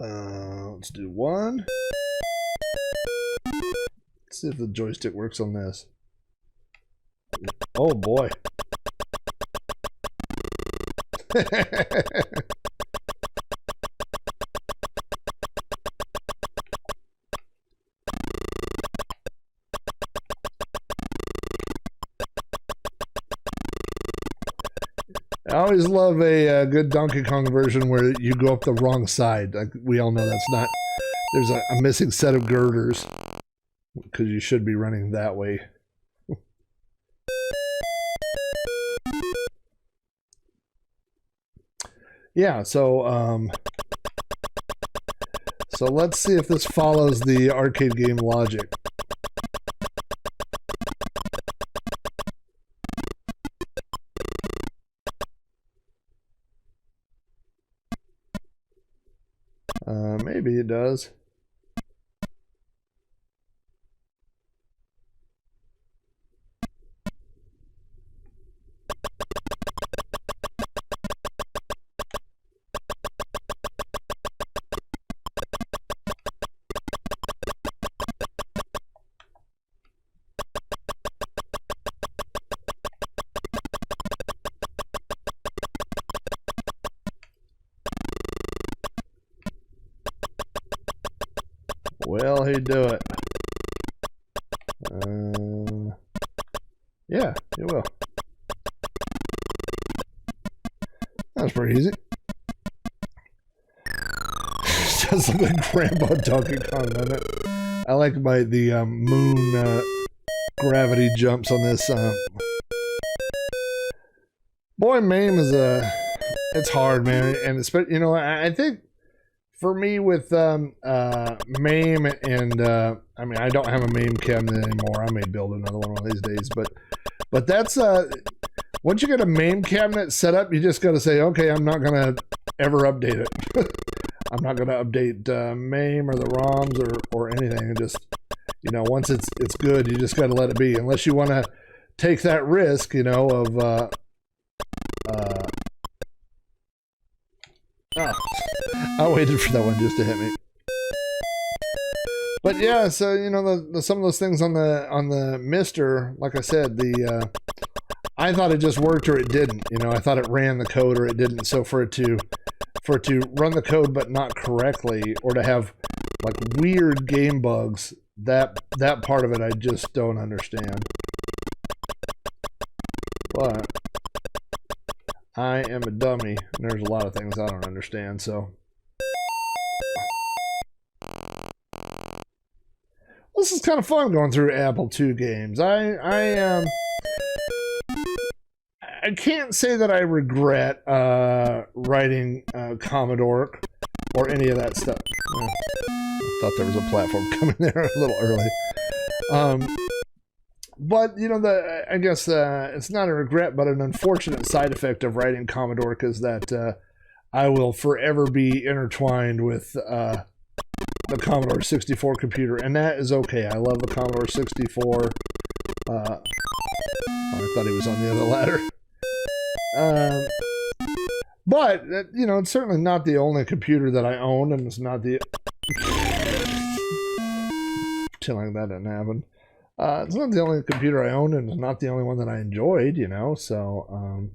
Let's do one. Let's see if the joystick works on this. Oh boy. I always love a good Donkey Kong version where you go up the wrong side. Like, we all know that's not... There's a missing set of girders because you should be running that way. Yeah, so let's see if this follows the arcade game logic. Maybe it does. Well, he'd do it. Yeah, it will. That was pretty easy. Just look like Grandpa Donkey Kong, doesn't it? I like the moon gravity jumps on this. Boy, MAME is it's hard, man, and it's, you know, I think. For me, with MAME and I mean, I don't have a MAME cabinet anymore. I may build another one of these days, but that's once you get a MAME cabinet set up, you just got to say, okay, I'm not gonna ever update it. I'm not gonna update MAME or the ROMs or anything. And just, you know, once it's good, you just got to let it be, unless you want to take that risk, you know, of I waited for that one just to hit me. But yeah, so you know, some of those things on the MiSTer, like I said, I thought it just worked or it didn't. You know, I thought it ran the code or it didn't. So for it to run the code but not correctly, or to have like weird game bugs, that part of it I just don't understand. But I am a dummy, and there's a lot of things I don't understand, so. This is kind of fun going through Apple II games. I can't say that I regret writing Commodore or any of that stuff. I thought there was a platform coming there a little early. But, you know, I guess it's not a regret, but an unfortunate side effect of writing Commodore, because that I will forever be intertwined with the Commodore 64 computer, and that is okay. I love the Commodore 64. I thought he was on the other ladder. But, you know, it's certainly not the only computer that I own, and it's not the... Pretend like that didn't happen. It's not the only computer I owned, and it's not the only one that I enjoyed, you know, so,